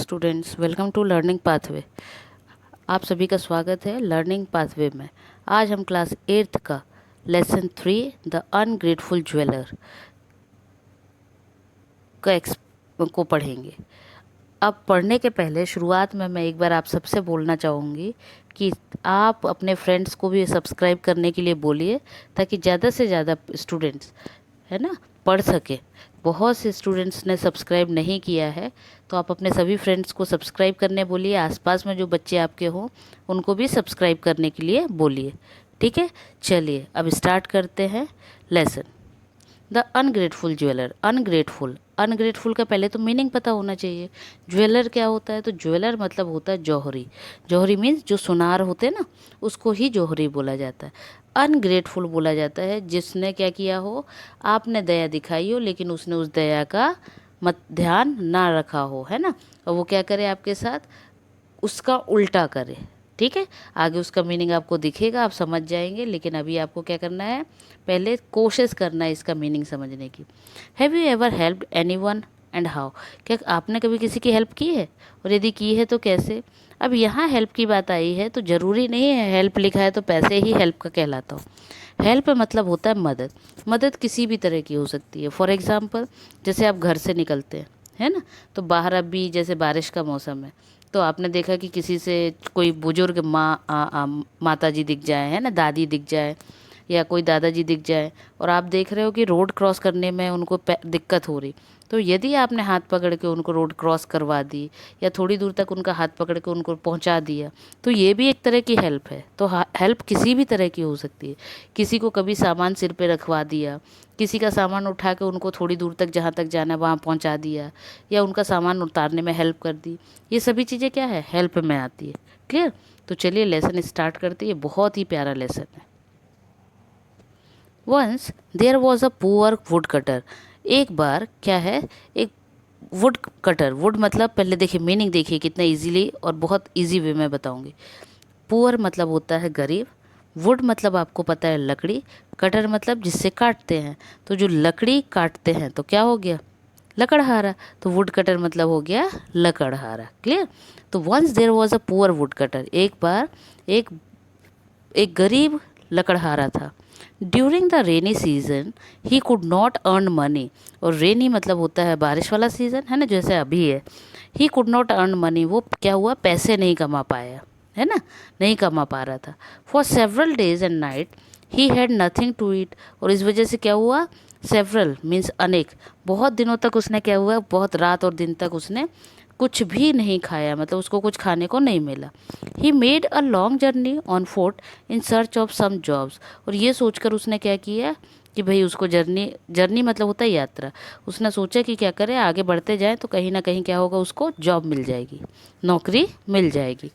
Students, welcome to learning pathway. आप सभी का स्वागत है लर्निंग पाथवे में। आज हम क्लास 8th का लेसन 3 द अनग्रेटफुल ज्वेलर को पढ़ेंगे। अब पढ़ने के पहले शुरुआत में मैं एक बार आप सबसे बोलना चाहूँगी कि आप अपने फ्रेंड्स को भी सब्सक्राइब करने के लिए बोलिए, ताकि ज़्यादा से ज़्यादा स्टूडेंट्स है ना पढ़ सके। बहुत से स्टूडेंट्स ने सब्सक्राइब नहीं किया है, तो आप अपने सभी फ्रेंड्स को सब्सक्राइब करने बोलिए। आसपास में जो बच्चे आपके हों उनको भी सब्सक्राइब करने के लिए बोलिए, ठीक है। चलिए अब स्टार्ट करते हैं lesson. The ungrateful jeweller. Ungrateful का पहले तो मीनिंग पता होना चाहिए। ज्वेलर क्या होता है? तो ज्वेलर मतलब होता है जौहरी। जौहरी मीन्स जो सुनार होते हैं ना, उसको ही जौहरी बोला जाता है। अनग्रेटफुल बोला जाता है जिसने क्या किया हो, आपने दया दिखाई हो लेकिन उसने उस दया का मत ध्यान ना रखा हो, है ना, और वो क्या करे आपके साथ, उसका उल्टा करे। ठीक है, आगे उसका मीनिंग आपको दिखेगा, आप समझ जाएंगे, लेकिन अभी आपको क्या करना है, पहले कोशिश करना है इसका मीनिंग समझने की। Have you ever helped anyone and how? क्या आपने कभी किसी की हेल्प की है, और यदि की है तो कैसे? अब यहाँ हेल्प की बात आई है तो ज़रूरी नहीं है हेल्प लिखा है तो पैसे ही हेल्प का कहलाता हो। हेल्प मतलब होता है मदद। मदद किसी भी तरह की हो सकती है। फॉर एग्ज़ाम्पल, जैसे आप घर से निकलते हैं, है ना, तो बाहर अभी जैसे बारिश का मौसम है, तो आपने देखा कि किसी से कोई बुजुर्ग माता जी दिख जाए, है ना, दादी दिख जाए या कोई दादाजी दिख जाए, और आप देख रहे हो कि रोड क्रॉस करने में उनको दिक्कत हो रही, तो यदि आपने हाथ पकड़ के उनको रोड क्रॉस करवा दी या थोड़ी दूर तक उनका हाथ पकड़ के उनको पहुंचा दिया, तो ये भी एक तरह की हेल्प है। तो हेल्प किसी भी तरह की हो सकती है। किसी को कभी सामान सिर पे रखवा दिया, किसी का सामान उठा के उनको थोड़ी दूर तक जहाँ तक जाना है वहाँ पहुँचा दिया, या उनका सामान उतारने में हेल्प कर दी, ये सभी चीज़ें क्या है, हेल्प में आती है। क्लियर? तो चलिए लेसन स्टार्ट करते हैं। ये बहुत ही प्यारा लेसन है। Once there was a poor would cutter. एक बार क्या है, एक वुड कटर। वुड मतलब पहले देखिए मीनिंग, देखिए कितना इजीली और बहुत इजी वे में बताऊंगी। पुअर मतलब होता है गरीब, वुड मतलब आपको पता है लकड़ी, कटर मतलब जिससे काटते हैं। तो जो लकड़ी काटते हैं तो क्या हो गया, लकड़हारा। तो वुड कटर मतलब हो गया लकड़हारा। क्लियर? तो once there was a poor would cutter. एक बार एक एक गरीब लकड़हारा था। During the rainy season he could not earn money. और रेनी मतलब होता है बारिश वाला सीजन, है ना, जैसे अभी है। ही कुड नॉट अर्न मनी, वो क्या हुआ, पैसे नहीं कमा पाया, है ना, नहीं कमा पा रहा था। For several days and night he had nothing to eat. और इस वजह से क्या हुआ, सेवरल मीन्स अनेक, बहुत दिनों तक उसने क्या हुआ, बहुत रात और दिन तक उसने कुछ भी नहीं खाया, मतलब उसको कुछ खाने को नहीं मिला। He made a long journey on foot in search of some jobs. और ये सोचकर उसने क्या किया कि भाई उसको जर्नी, जर्नी मतलब होता है यात्रा, उसने सोचा कि क्या करे, आगे बढ़ते जाए तो कहीं ना कहीं क्या होगा, उसको जॉब मिल जाएगी, नौकरी मिल जाएगी।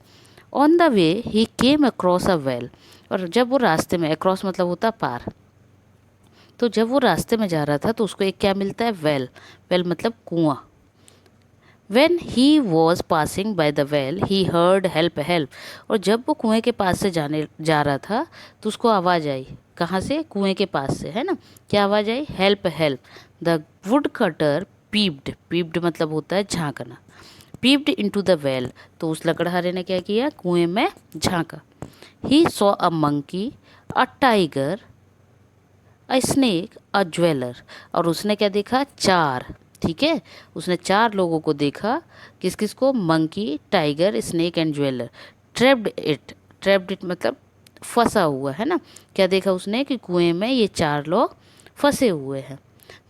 On the way he came across a well. और जब वो रास्ते में, अक्रॉस मतलब होता पार, तो जब वो रास्ते में जा रहा था तो उसको एक क्या मिलता है, वेल। वेल मतलब कुआं। When he was passing by the well he heard help help. और जब वो कुएं के पास से जा रहा था तो उसको आवाज़ आई, कहाँ से, कुएं के पास से, है ना, क्या आवाज़ आई, help help. The would cutter peeped, peeped मतलब होता है झांकना, पीप्ड इनटू द वेल। तो उस लकड़हारे ने क्या किया, कुएं में झांका। He saw a monkey, a tiger, a snake, a jeweller. और उसने क्या देखा, चार, ठीक है, उसने चार लोगों को देखा। किस किस को, monkey, tiger, snake and jeweller. Trapped it, trapped it मतलब फंसा हुआ, है ना। क्या देखा उसने कि कुएं में ये चार लोग फंसे हुए हैं।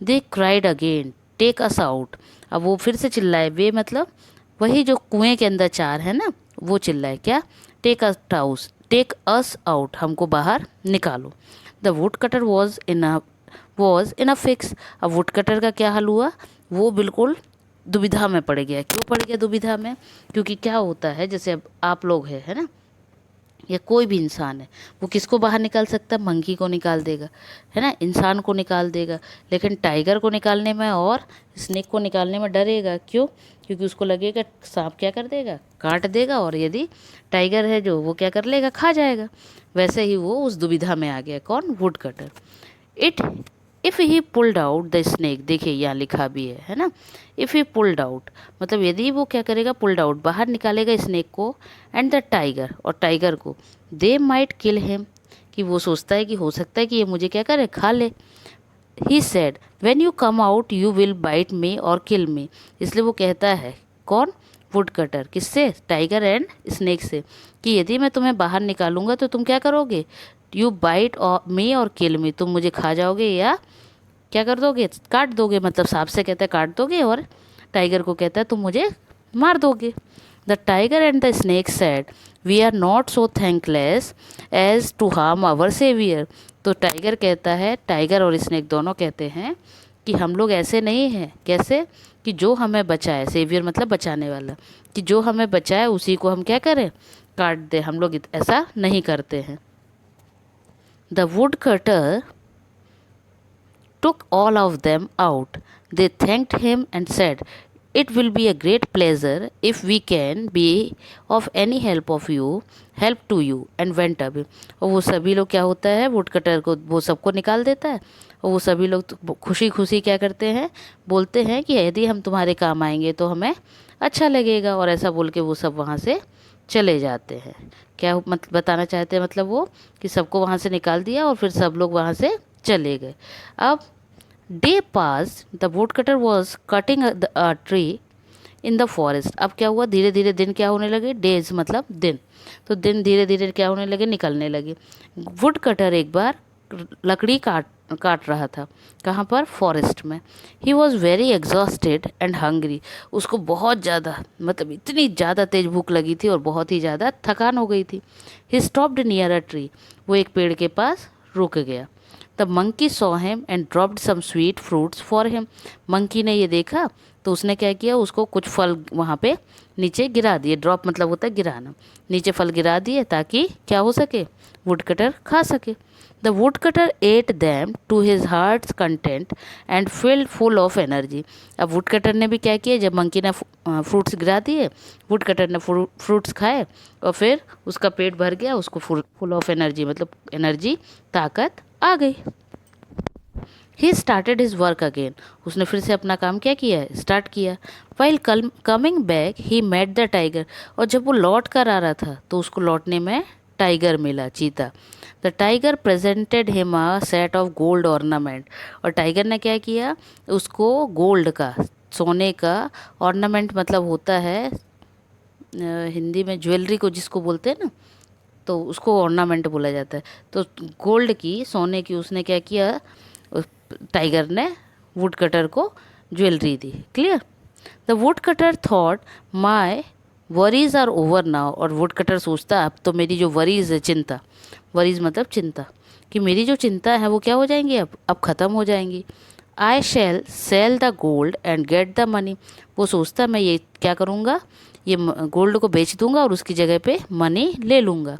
They cried again, take us out. अब वो फिर से चिल्लाए, वे मतलब वही जो कुएं के अंदर चार है ना, वो चिल्लाए क्या, take us out, take us out, हमको बाहर निकालो। The would cutter was in a fix. अब वुड कटर का क्या हाल हुआ, वो बिल्कुल दुविधा में पड़ गया। क्यों पड़ गया दुविधा में, क्योंकि क्या होता है, जैसे अब आप लोग हैं, है ना, या कोई भी इंसान है, वो किसको बाहर निकाल सकता है, मंकी को निकाल देगा, है ना, इंसान को निकाल देगा। लेकिन टाइगर को निकालने में और स्नेक को निकालने में डरेगा। क्यों? क्योंकि उसको लगेगा सांप क्या कर देगा, काट देगा, और यदि टाइगर है जो, वो क्या कर लेगा, खा जाएगा। वैसे ही वो उस दुविधा में आ गया, कौन, wood cutter. It if he pulled out the snake, देखिए यहाँ लिखा भी है ना, इफ़ ही पुल्ड आउट मतलब यदि वो क्या करेगा, पुल्ड आउट बाहर निकालेगा स्नेक को, एंड द टाइगर और टाइगर को, दे माइट किल हिम कि वो सोचता है कि हो सकता है कि ये मुझे क्या करे, खा ले। He said when you come out you will bite me और किल मी, इसलिए वो कहता है, कौन, वुड कटर, किससे, टाइगर एंड स्नेक से, कि यदि मैं तुम्हें बाहर निकालूंगा तो तुम क्या करोगे, यू बाइट और मी और किल मी, तुम मुझे खा जाओगे या क्या कर दोगे, काट दोगे, मतलब सांप से कहता है काट दोगे और टाइगर को कहता है तुम मुझे मार दोगे। The tiger and the snake said we are not so thankless as to harm our saviour, तो टाइगर कहता है, टाइगर और स्नेक दोनों कहते हैं कि हम लोग ऐसे नहीं हैं, कैसे, कि जो हमें बचाए, सेवियर मतलब बचाने वाला, कि जो हमें बचाए उसी को हम क्या करें, काट दे, हम लोग ऐसा नहीं करते हैं। The wood cutter took all of them out. They thanked him and said, it will be a great pleasure if we can be of any help to you and went away. और वो सभी लोग क्या होता है, would cutter को वो सबको निकाल देता है, और वो सभी लोग तो खुशी खुशी क्या करते हैं, बोलते हैं कि यदि हम तुम्हारे काम आएंगे तो हमें अच्छा लगेगा, और ऐसा बोल के वो सब वहाँ से चले जाते हैं। क्या मतलब बताना चाहते हैं, मतलब वो कि सबको वहाँ से निकाल दिया और फिर सब लोग वहाँ से चले गए। अब day pass the wood cutter was cutting a tree in the forest, अब क्या हुआ, धीरे धीरे दिन क्या होने लगे, डेज मतलब दिन, तो दिन धीरे धीरे क्या होने लगे, निकलने लगे। वुड कटर एक बार लकड़ी काट काट रहा था, कहाँ पर, फॉरेस्ट में। He was very exhausted and hungry, उसको बहुत ज़्यादा मतलब इतनी ज़्यादा तेज भूख लगी थी और बहुत ही ज़्यादा थकान हो गई थी। He stopped near a tree, वो एक पेड़ के पास रुक गया। The monkey saw him and dropped some sweet fruits for him, monkey ने ये देखा तो उसने क्या किया, उसको कुछ फल वहाँ पे नीचे गिरा दिए, ड्रॉप मतलब होता है गिराना, नीचे फल गिरा दिए ताकि क्या हो सके, वुड कटर खा सके। The would cutter ate them to his heart's content and felt full of energy, अब वुड कटर ने भी क्या किया, जब मंकी ने फ्रूट्स गिरा दिए, वुड कटर ने फ्रूट्स खाए और फिर उसका पेट भर गया, उसको फुल ऑफ एनर्जी मतलब एनर्जी, ताकत आ गई। He started his work again, उसने फिर से अपना काम क्या किया है, स्टार्ट किया। While coming back he met the tiger, और जब वो लौट कर आ रहा था तो उसको लौटने में टाइगर मिला, चीता। The tiger presented him a set of gold ornament, और टाइगर ने क्या किया, उसको गोल्ड का, सोने का ऑर्नामेंट मतलब होता है हिंदी में ज्वेलरी को जिसको बोलते हैं ना, तो उसको ऑर्नामेंट बोला जाता है। तो गोल्ड की, सोने की उसने क्या किया, टाइगर ने वुड कटर को ज्वेलरी दी। Clear. The would cutter thought my worries are over now, और वुड कटर सोचता अब तो मेरी जो वरीज है, चिंता, वरीज मतलब चिंता, कि मेरी जो चिंता है वो क्या हो जाएंगी, अब ख़त्म हो जाएंगी। I shall sell the gold and get the money, वो सोचता मैं ये क्या करूँगा, ये गोल्ड को बेच दूंगा और उसकी जगह पे मनी ले लूँगा।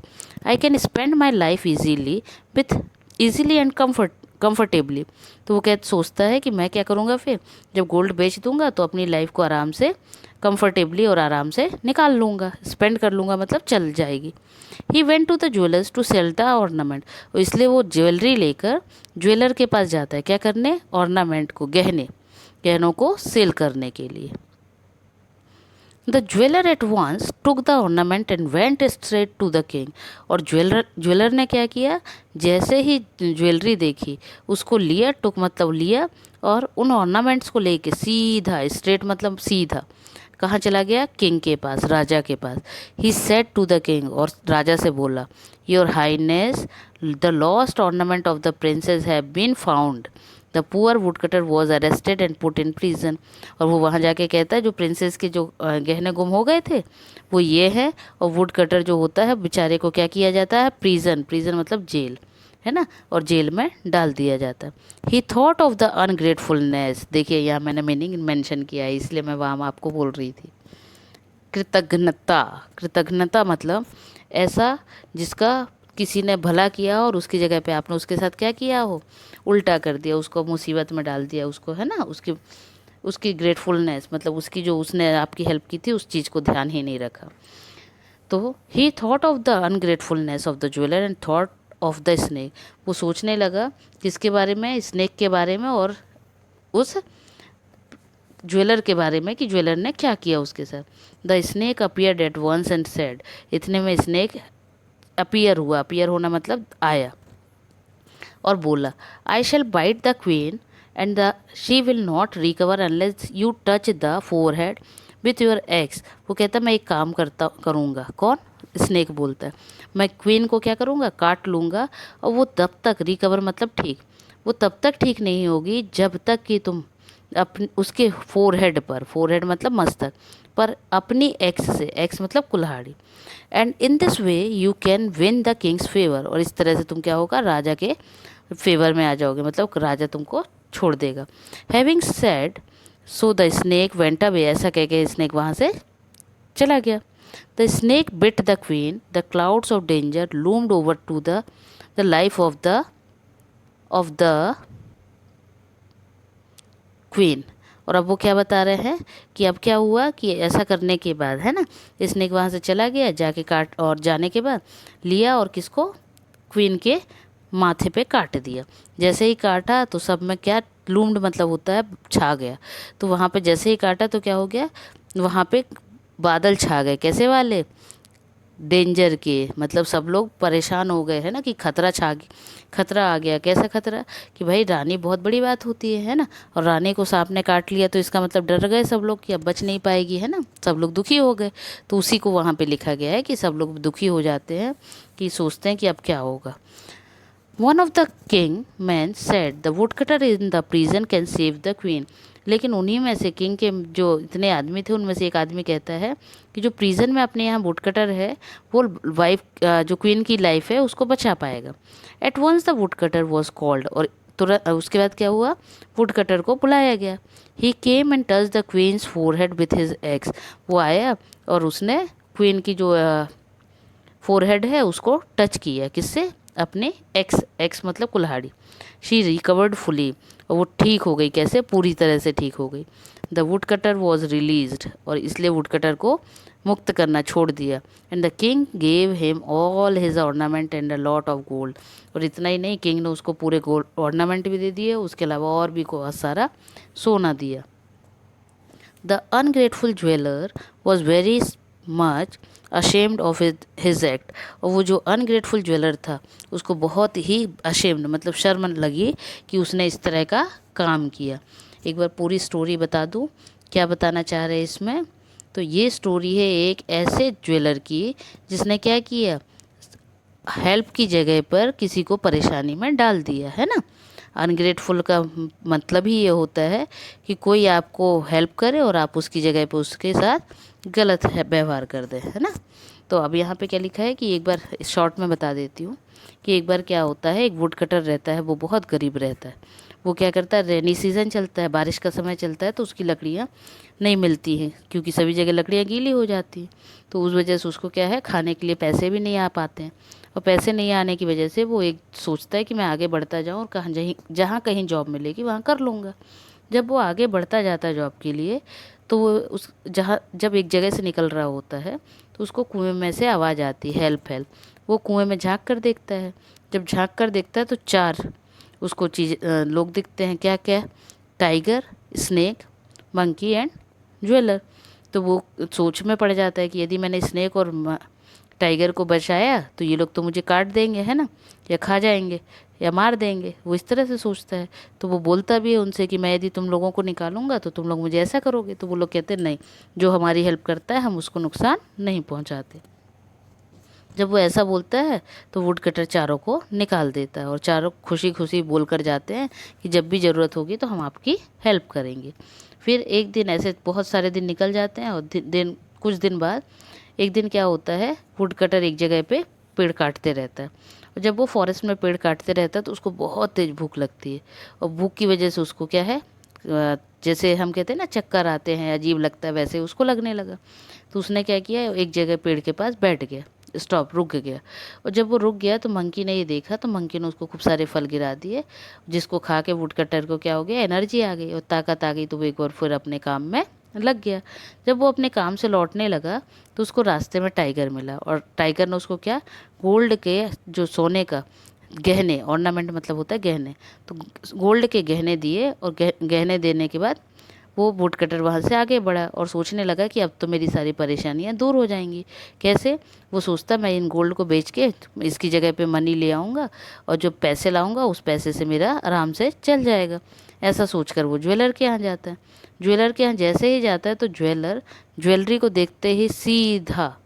I can spend my life easily and comfortably, तो वो क्या सोचता है कि मैं क्या करूँगा, फिर जब गोल्ड बेच दूंगा तो अपनी लाइफ को आराम से, कंफर्टेबली और आराम से निकाल लूँगा, स्पेंड कर लूँगा, मतलब चल जाएगी। He went to the jewellers to sell the ornament, इसलिए वो ज्वेलरी लेकर ज्वेलर के पास जाता है, क्या करने, ऑर्नामेंट को, गहनों को सेल करने के लिए। The jeweller at once took the ornament and went straight to the king, और ज्वेलर ने क्या किया, जैसे ही ज्वेलरी देखी उसको लिया, टुक मतलब लिया, और उन ऑर्नामेंट्स को लेके सीधा, स्ट्रेट मतलब सीधा, कहाँ चला गया, किंग के पास, राजा के पास। He said to the king, और राजा से बोला, your highness the lost ornament of the princess have been found, the poor would cutter was arrested and put in prison, और वो वहाँ जाके कहता है जो प्रिंसेस के जो गहने गुम हो गए थे वो ये है, और वुड कटर जो होता है बेचारे को क्या किया जाता है, प्रिजन मतलब जेल है ना, और जेल में डाल दिया जाता है। ही थॉट ऑफ द अनग्रेटफुलनेस, देखिए यहाँ मैंने मीनिंग मेंशन किया है इसलिए मैं वहाँ आपको बोल रही थी। कृतज्ञता मतलब ऐसा जिसका किसी ने भला किया और उसकी जगह पे आपने उसके साथ क्या किया हो, उल्टा कर दिया, उसको मुसीबत में डाल दिया, उसको है ना, उसकी ग्रेटफुलनेस मतलब उसकी जो उसने आपकी हेल्प की थी उस चीज़ को ध्यान ही नहीं रखा। तो he thought of the ungratefulness of the jeweller and thought of the snake. वो सोचने लगा किसके बारे में, स्नेक के बारे में और उस ज्वेलर के बारे में कि ज्वेलर ने क्या किया उसके साथ। The snake appeared at once and said, इतने में स्नेक अपीयर हुआ, अपीयर होना मतलब आया, और बोला I shall bite the queen and the she will not recover unless you touch the forehead with your axe. वो कहता मैं एक काम करूँगा। कौन? स्नेक बोलता है मैं क्वीन को क्या करूँगा, काट लूँगा, और वो तब तक रिकवर मतलब ठीक, वो तब तक ठीक नहीं होगी जब तक कि तुम अपने उसके फोरहेड पर, फोरहेड मतलब मस्तक पर, अपनी एक्स से, एक्स मतलब कुल्हाड़ी, and in this way you can win the Kings favour, और इस तरह से तुम क्या होगा, राजा के फेवर में आ जाओगे, मतलब राजा तुमको छोड़ देगा। Having said so the snake went away, ऐसा कह के स्नेक वहाँ से चला गया। The snake bit the queen, the clouds of danger loomed over to the life of the queen. और अब वो क्या बता रहे हैं कि अब क्या हुआ कि ऐसा करने के बाद, है ना, स्नेक वहाँ से चला गया, जाके काट, और जाने के बाद लिया और किसको, क्वीन के माथे पे काट दिया। जैसे ही काटा तो सब में क्या, लूम्ड मतलब होता है छा गया, तो वहाँ पे जैसे ही काटा तो क्या हो गया, वहाँ पे बादल छा गए। कैसे वाले? डेंजर के, मतलब सब लोग परेशान हो गए, है ना, कि खतरा आ गया। कैसा खतरा? कि भाई रानी बहुत बड़ी बात होती है ना, और रानी को सांप ने काट लिया तो इसका मतलब डर गए सब लोग कि अब बच नहीं पाएगी, है ना, सब लोग दुखी हो गए। तो उसी को वहाँ पे लिखा गया है कि सब लोग दुखी हो जाते हैं, कि सोचते हैं कि अब क्या होगा। One of the king man said the wood cutter in the prison can save the queen. लेकिन उन्हीं में से, किंग के जो इतने आदमी थे उनमें से एक आदमी कहता है कि जो प्रिजन में अपने यहाँ वुड कटर है वो वाइफ, जो क्वीन की लाइफ है उसको बचा पाएगा। At once the would cutter was called, और तुरंत उसके बाद क्या हुआ, वुड कटर को बुलाया गया। He came and touch the queen's forehead with his axe. वो आया और उसने क्वीन की जो फोरहेड है उसको टच किया, किससे, अपने एक्स, एक्स मतलब कुल्हाड़ी। शी रिकवर्ड फुली, और वो ठीक हो गई। कैसे? पूरी तरह से ठीक हो गई। The wood cutter was released, और इसलिए वुड कटर को मुक्त करना छोड़ दिया। And the king gave him all his ornament and a lot of gold, और इतना ही नहीं, किंग ने उसको पूरे गोल्ड ऑर्नामेंट भी दे दिए, उसके अलावा और भी बहुत सारा सोना दिया। The ungrateful jeweller was very much ashamed of his act, और वो जो अनग्रेटफुल ज्वेलर था उसको बहुत ही अशेम्ड मतलब शर्म लगी कि उसने इस तरह का काम किया। एक बार पूरी स्टोरी बता दूं, क्या बताना चाह रहे हैं इसमें। तो ये स्टोरी है एक ऐसे ज्वेलर की जिसने क्या किया, हेल्प की जगह पर किसी को परेशानी में डाल दिया, है ना। अनग्रेटफुल का मतलब ही ये होता है कि कोई आपको हेल्प करे और आप उसकी जगह पे उसके साथ गलत व्यवहार कर दें, है ना। तो अब यहाँ पे क्या लिखा है कि एक बार शॉर्ट में बता देती हूँ कि एक बार क्या होता है, एक वुड कटर रहता है, वो बहुत गरीब रहता है। वो क्या करता है, रेनी सीज़न चलता है, बारिश का समय चलता है, तो उसकी लकड़ियाँ नहीं मिलती हैं क्योंकि सभी जगह लकड़ियाँ गीली हो जाती हैं। तो उस वजह से उसको क्या है, खाने के लिए पैसे भी नहीं आ पाते हैं, और पैसे नहीं आने की वजह से वो एक सोचता है कि मैं आगे बढ़ता जाऊँ और कहाँ जहाँ कहीं जॉब मिलेगी वहाँ कर लूँगा। जब वो आगे बढ़ता जाता है जॉब के लिए, तो वो उस जहाँ जब एक जगह से निकल रहा होता है तो उसको कुएं में से आवाज़ आती है, हेल्प हेल्प। वो कुएं में झांक कर देखता है, जब झांक कर देखता है तो चार उसको लोग दिखते हैं। क्या क्या? Tiger, snake, monkey and jeweller. तो वो सोच में पड़ जाता है कि यदि मैंने स्नेक और टाइगर को बचाया तो ये लोग तो मुझे काट देंगे, है ना, या खा जाएंगे या मार देंगे। वो इस तरह से सोचता है। तो वो बोलता भी है उनसे कि मैं यदि तुम लोगों को निकालूंगा तो तुम लोग मुझे ऐसा करोगे। तो वो लोग कहते हैं नहीं, जो हमारी हेल्प करता है हम उसको नुकसान नहीं पहुंचाते। जब वो ऐसा बोलता है तो वुड कटर चारों को निकाल देता है, और चारों खुशी खुशी बोल कर जाते हैं कि जब भी ज़रूरत होगी तो हम आपकी हेल्प करेंगे। फिर एक दिन, ऐसे बहुत सारे दिन निकल जाते हैं, और कुछ दिन बाद एक दिन क्या होता है, वुड कटर एक जगह पे पेड़ काटते रहता है, और जब वो फॉरेस्ट में पेड़ काटते रहता है तो उसको बहुत तेज भूख लगती है, और भूख की वजह से उसको क्या है, जैसे हम कहते हैं ना चक्कर आते हैं, अजीब लगता है, वैसे उसको लगने लगा। तो उसने क्या किया, एक जगह पेड़ के पास बैठ गया, स्टॉप, रुक गया। और जब वो रुक गया तो मंकी ने ये देखा, तो मंकी ने उसको खूब सारे फल गिरा दिए, जिसको खा के वुड कटर को क्या हो गया, एनर्जी आ गई और ताकत आ गई। तो वो एक बार फिर अपने काम में लग गया। जब वो अपने काम से लौटने लगा तो उसको रास्ते में टाइगर मिला, और टाइगर ने उसको क्या, गोल्ड के, जो सोने का गहने, ऑर्नामेंट मतलब होता है गहने, तो गोल्ड के गहने दिए और गहने देने के बाद वो वुड कटर वहाँ से आगे बढ़ा और सोचने लगा कि अब तो मेरी सारी परेशानियाँ दूर हो जाएंगी। कैसे? वो सोचता मैं इन गोल्ड को बेच के इसकी जगह पे मनी ले आऊँगा और जो पैसे लाऊंगा उस पैसे से मेरा आराम से चल जाएगा। ऐसा सोचकर वो ज्वेलर के यहाँ जाता है। ज्वेलर के यहाँ जैसे ही जाता है तो ज्वेलर ज्वेलरी को देखते ही सीधा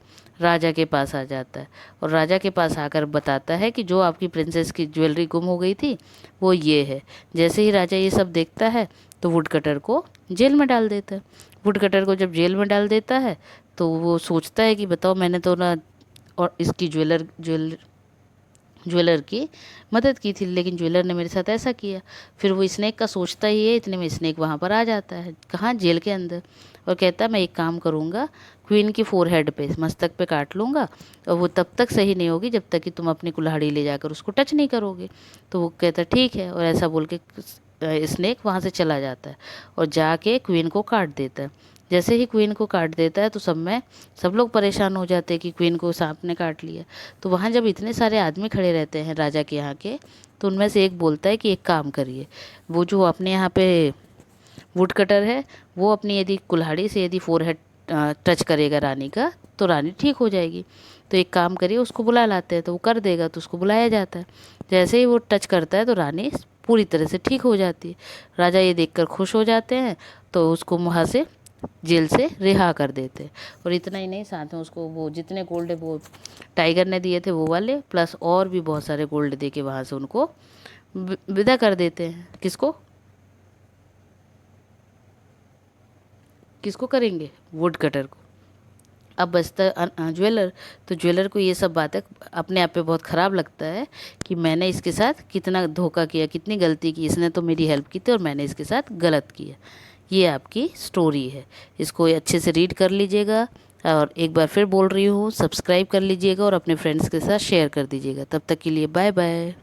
राजा के पास आ जाता है और राजा के पास आकर बताता है कि जो आपकी प्रिंसेस की ज्वेलरी गुम हो गई थी वो ये है। जैसे ही राजा ये सब देखता है तो वुड कटर को जेल में डाल देता है। वुड कटर को जब जेल में डाल देता है तो वो सोचता है कि बताओ, मैंने तो ना और इसकी ज्वेलर की मदद की थी, लेकिन ज्वेलर ने मेरे साथ ऐसा किया। फिर वो स्नेक का सोचता ही है, इतने में स्नेक वहाँ पर आ जाता है, कहाँ, जेल के अंदर, और कहता है मैं एक काम करूँगा, क्वीन की फोरहेड पे, मस्तक पे काट लूँगा और वो तब तक सही नहीं होगी जब तक कि तुम अपनी कुल्हाड़ी ले जाकर उसको टच नहीं करोगे। तो वो कहता ठीक है, और ऐसा बोल के स्नेक वहाँ से चला जाता है और जाके क्वीन को काट देता है। जैसे ही क्वीन को काट देता है तो सब लोग परेशान हो जाते हैं कि क्वीन को सांप ने काट लिया। तो वहाँ जब इतने सारे आदमी खड़े रहते हैं राजा के यहाँ के, तो उनमें से एक बोलता है कि एक काम करिए, वो जो अपने यहाँ पे वुड कटर है वो अपनी यदि कुल्हाड़ी से यदि फोरहेड टच करेगा रानी का तो रानी ठीक हो जाएगी। तो एक काम करिए, उसको बुला लाते हैं। तो वो कर देगा, तो उसको बुलाया जाता है। जैसे ही वो टच करता है तो रानी पूरी तरह से ठीक हो जाती है। राजा ये देखकर खुश हो जाते हैं तो उसको वहाँ से जेल से रिहा कर देते हैं। और इतना ही नहीं, साथ में उसको वो जितने गोल्ड वो टाइगर ने दिए थे वो वाले प्लस और भी बहुत सारे गोल्ड दे के वहाँ से उनको विदा कर देते हैं। किसको किसको करेंगे? वुड कटर को। अब बचता ज्वेलर। तो ज्वेलर को ये सब बातें अपने आप पे बहुत ख़राब लगता है कि मैंने इसके साथ कितना धोखा किया, कितनी गलती की, इसने तो मेरी हेल्प की थी और मैंने इसके साथ गलत किया। ये आपकी स्टोरी है, इसको अच्छे से रीड कर लीजिएगा। और एक बार फिर बोल रही हूँ, सब्सक्राइब कर लीजिएगा और अपने फ्रेंड्स के साथ शेयर कर दीजिएगा। तब तक के लिए बाय बाय।